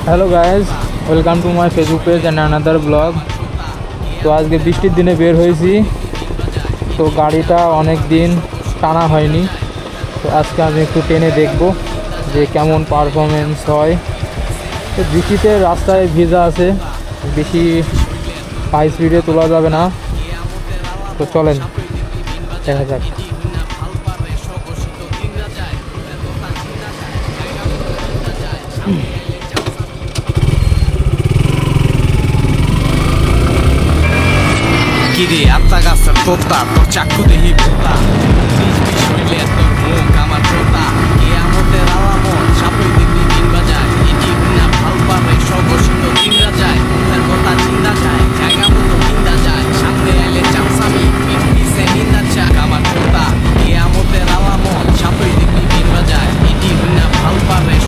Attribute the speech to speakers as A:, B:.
A: Hello guys, welcome to my Facebook page and another blog. তো আজকে বৃষ্টির দিনে বের হয়েছি, তো গাড়িটা অনেক দিন টানা হয়নি। তো আজকে আমি একটু টেনে দেখব যে কেমন পারফরমেন্স হয়। তো বৃষ্টিতে রাস্তায় ভিজা আছে, বেশি হাই স্পিডে তোলা যাবে না। তো চলেন দেখা যাক।
B: কিরে আত্মা গাছের তোতা তোর চাক্ষু দেহি পোতা শৈলে তোর মুখ আমার তোতা